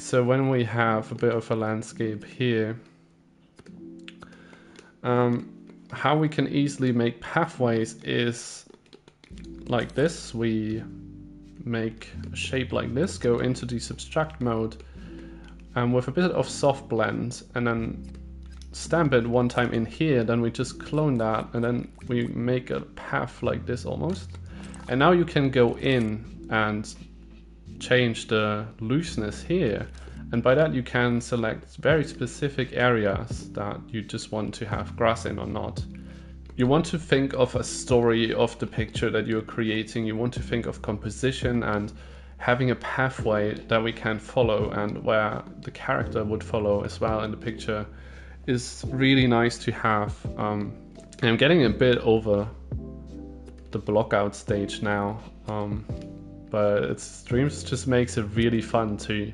So when we have a bit of a landscape here, how we can easily make pathways is like this. We make a shape like this, go into the subtract mode, and with a bit of soft blend, and then stamp it one time in here, then we just clone that, and then we make a path like this almost. And now you can go in and change the looseness here, and by that you can select very specific areas that you just want to have grass in or not. You want to think of a story of the picture that you're creating. You want to think of composition and having a pathway that we can follow, and where the character would follow as well in the picture is really nice to have. I'm getting a bit over the block out stage now, but Dreams just makes it really fun to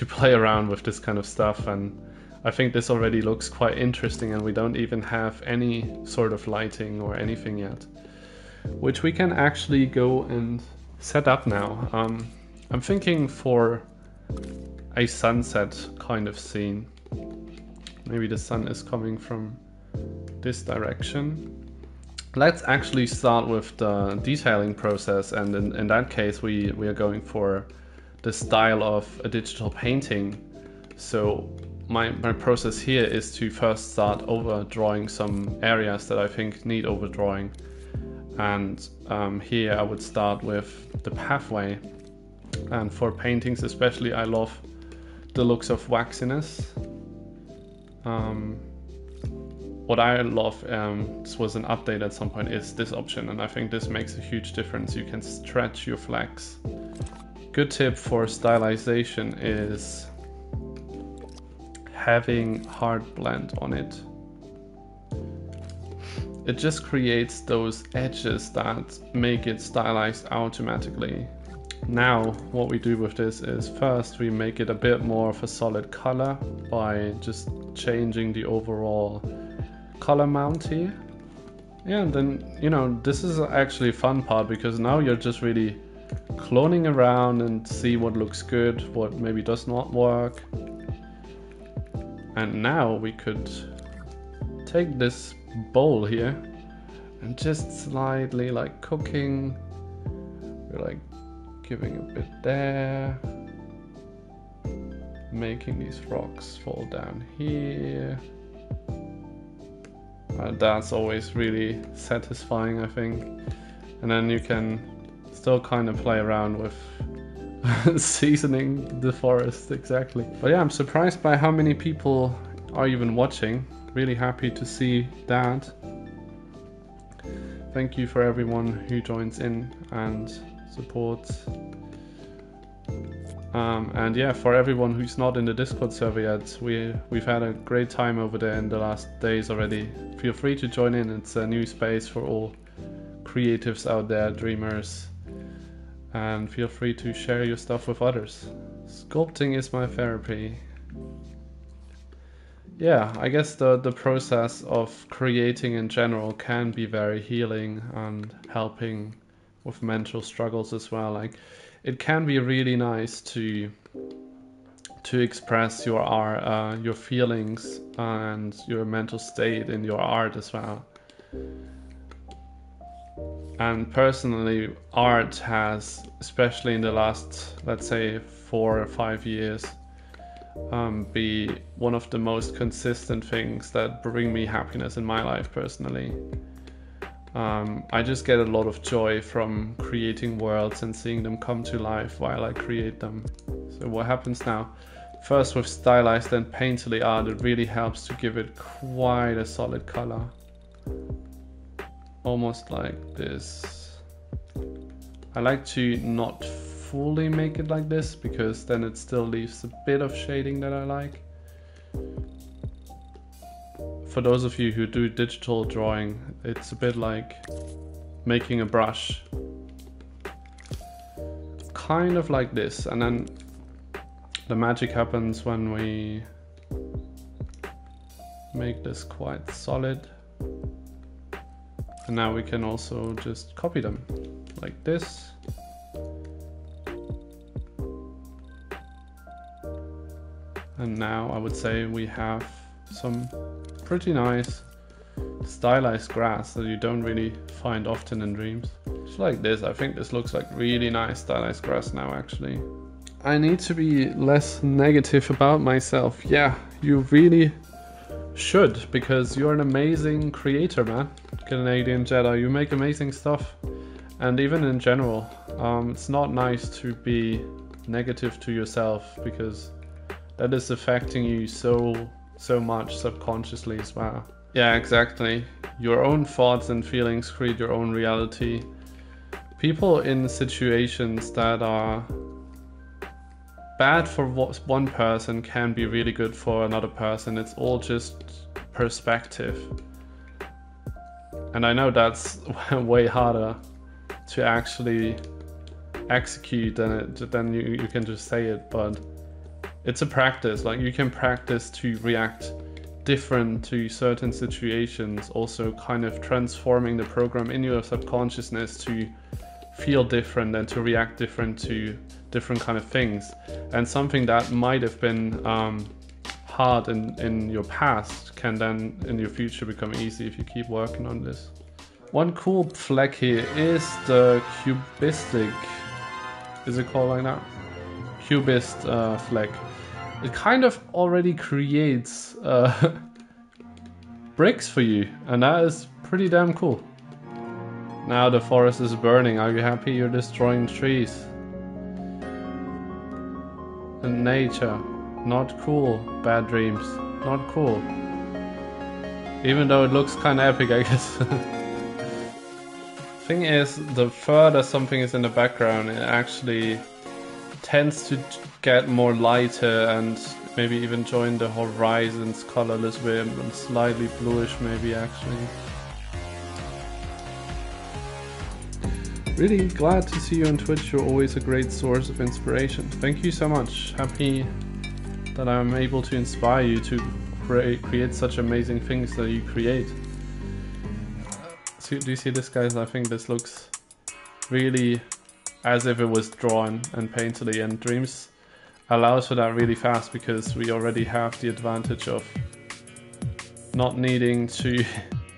play around with this kind of stuff, and I think this already looks quite interesting, and we don't even have any sort of lighting or anything yet, which we can actually go and set up now. I'm thinking for a sunset kind of scene. Maybe the sun is coming from this direction. Let's actually start with the detailing process, and in that case we are going for the style of a digital painting. So my process here is to first start over drawing some areas that I think need overdrawing, and here I would start with the pathway. And for paintings especially, I love the looks of waxiness. What I love, this was an update at some point, is this option, and I think this makes a huge difference. You can stretch your flex. Good tip for stylization is having hard blend on it. It just creates those edges that make it stylized automatically. Now what we do with this is first we make it a bit more of a solid color by just changing the overall color mount here. Yeah, and then, you know, this is actually a fun part, because now you're just really cloning around and see what looks good, what maybe does not work. And now we could take this bowl here and just slightly like cooking. We're like giving a bit there, making these rocks fall down here. That's always really satisfying, I think. And then you can still kind of play around with seasoning the forest, exactly. But yeah, I'm surprised by how many people are even watching. Really happy to see that. Thank you for everyone who joins in and supports. And yeah, for everyone who's not in the Discord server yet, we've had a great time over there in the last days already. Feel free to join in. It's a new space for all creatives out there, dreamers, and feel free to share your stuff with others. Sculpting is my therapy. Yeah, I guess the process of creating in general can be very healing and helping with mental struggles as well. Like, it can be really nice to express your art, your feelings and your mental state in your art as well. And personally, art has, especially in the last, let's say, 4 or 5 years, be one of the most consistent things that bring me happiness in my life personally. I just get a lot of joy from creating worlds and seeing them come to life while I create them. So what happens now? First, with stylized and painterly art, it really helps to give it quite a solid color. Almost like this. I like to not fully make it like this, because then it still leaves a bit of shading that I like. For those of you who do digital drawing, it's a bit like making a brush. Kind of like this, and then the magic happens when we make this quite solid. And now we can also just copy them like this. And now I would say we have some pretty nice stylized grass that you don't really find often in Dreams. Just like this, I think this looks like really nice stylized grass now actually. I need to be less negative about myself. Yeah, you really should, because you're an amazing creator, man. Canadian Jedi, you make amazing stuff. And even in general, it's not nice to be negative to yourself, because that is affecting you so much subconsciously as well. Yeah, exactly. Your own thoughts and feelings create your own reality. People in situations that are bad for one person can be really good for another person. It's all just perspective. And I know that's way harder to actually execute than you can just say it, but it's a practice. Like, you can practice to react different to certain situations, also kind of transforming the program in your subconsciousness to feel different and to react different to different kind of things. And something that might have been hard in your past can then in your future become easy if you keep working on this. One cool flag here is the cubistic, is it called like that? Cubist flag. It kind of already creates bricks for you, and that is pretty damn cool. Now the forest is burning. Are you happy? You're destroying trees. And nature. Not cool. Bad dreams. Not cool. Even though it looks kind of epic, I guess. Thing is, the further something is in the background, it actually tends to get more lighter and maybe even join the horizon's color a little bit, and slightly bluish maybe actually. Really glad to see you on Twitch. You're always a great source of inspiration. Thank you so much. Happy that I'm able to inspire you to create such amazing things that you create. Do you see this, guys? I think this looks really as if it was drawn and painterly, and Dreams allows for that really fast because we already have the advantage of not needing to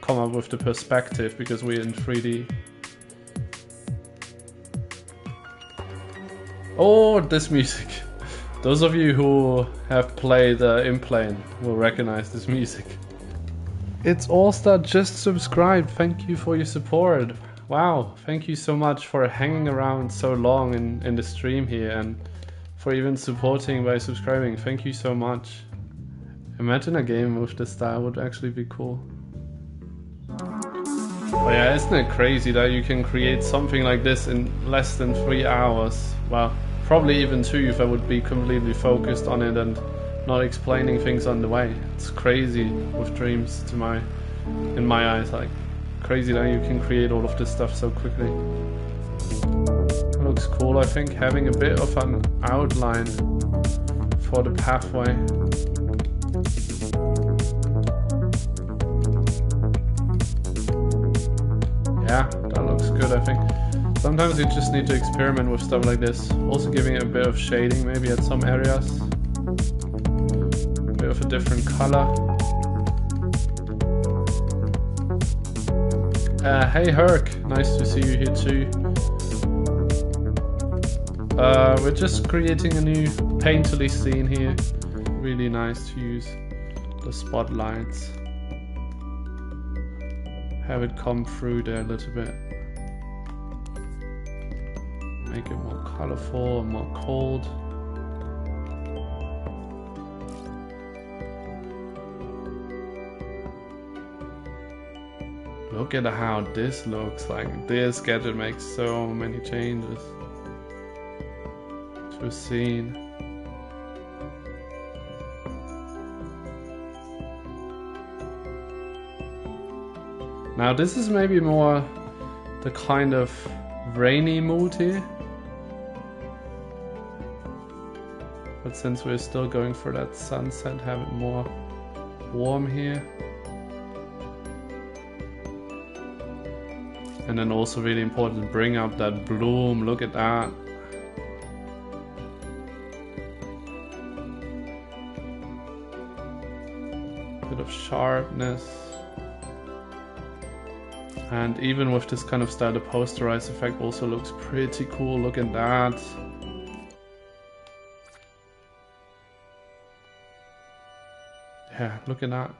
come up with the perspective because we're in 3D. Oh, this music. Those of you who have played In-Plane will recognize this music. It's Allstar just subscribed. Thank you for your support. Wow, thank you so much for hanging around so long in the stream here, and for even supporting by subscribing. Thank you so much. Imagine a game with this style would actually be cool. Oh yeah, isn't it crazy that you can create something like this in less than 3 hours? Well, probably even 2 if I would be completely focused on it and not explaining things on the way. It's crazy with Dreams in my eyes, like crazy that you can create all of this stuff so quickly. It looks cool, I think, having a bit of an outline for the pathway. Yeah, that looks good, I think. Sometimes you just need to experiment with stuff like this. Also giving it a bit of shading maybe at some areas. A bit of a different color. Hey Herc, nice to see you here too. We're just creating a new painterly scene here. Really nice to use the spotlights. Have it come through there a little bit. Make it more colorful and more cold. Look at how this looks like. This gadget makes so many changes to a scene. Now this is maybe more the kind of rainy mood here. But since we're still going for that sunset, have it more warm here. And then also really important, bring up that bloom, look at that. bit of sharpness. And even with this kind of style, the posterized effect also looks pretty cool. Look at that. Yeah, look at that.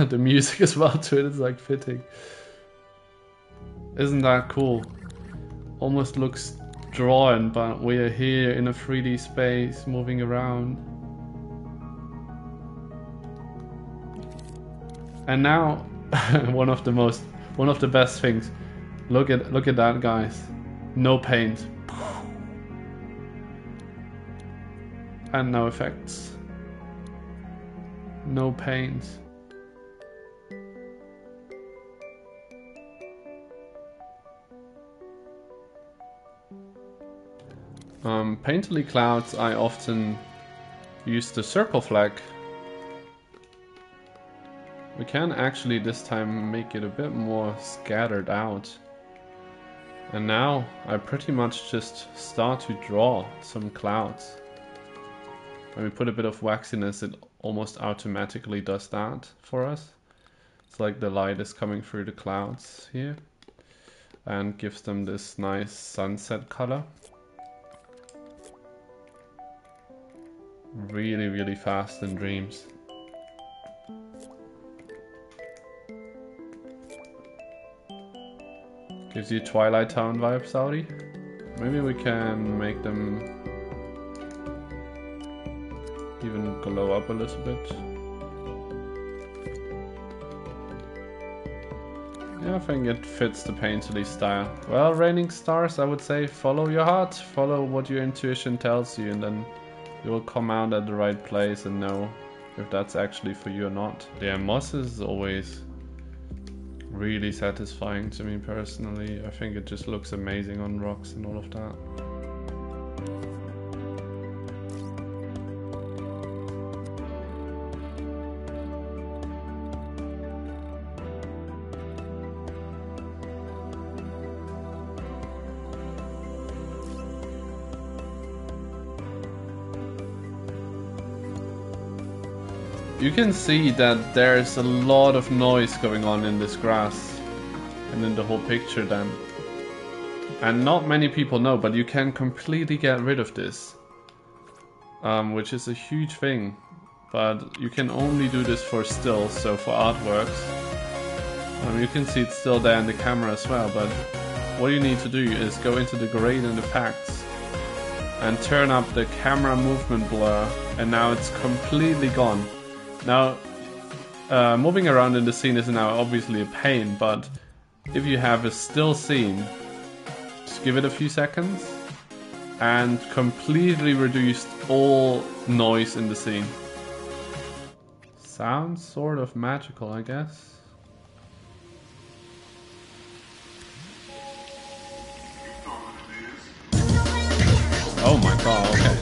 The music as well to it is like fitting. Isn't that cool? Almost looks drawn, but we are here in a 3D space moving around. And now one of the best things. Look at that, guys. No paint. And no effects. No paint. Painterly clouds, I often use the circle flag. We can actually this time make it a bit more scattered out. And now I pretty much just start to draw some clouds. When we put a bit of waxiness, it almost automatically does that for us. It's like the light is coming through the clouds here and gives them this nice sunset color. Really, really fast in Dreams. Gives you Twilight Town vibes, Audi. Maybe we can make them even glow up a little bit. Yeah, I think it fits the painterly style. Well, Raining Stars, I would say follow your heart, follow what your intuition tells you, and then you will come out at the right place and know if that's actually for you or not. Yeah, moss is always really satisfying to me personally. I think it just looks amazing on rocks and all of that. You can see that there's a lot of noise going on in this grass and in the whole picture then. And not many people know, but you can completely get rid of this. Which is a huge thing. But you can only do this for stills, so for artworks. You can see it's still there in the camera as well, but what you need to do is go into the gradient effects and turn up the camera movement blur, and now it's completely gone. Now, moving around in the scene is now obviously a pain, but if you have a still scene, just give it a few seconds and completely reduce all noise in the scene. Sounds sort of magical, I guess. Oh my god, okay.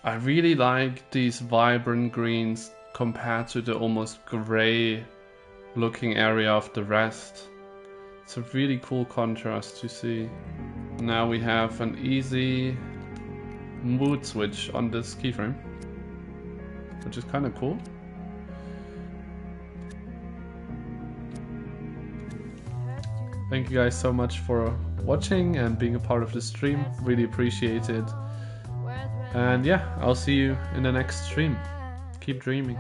I really like these vibrant greens compared to the almost grey looking area of the rest. It's a really cool contrast to see. Now we have an easy mood switch on this keyframe, which is kind of cool. Thank you guys so much for watching and being a part of the stream. Really appreciate it. And yeah, I'll see you in the next stream. Keep dreaming.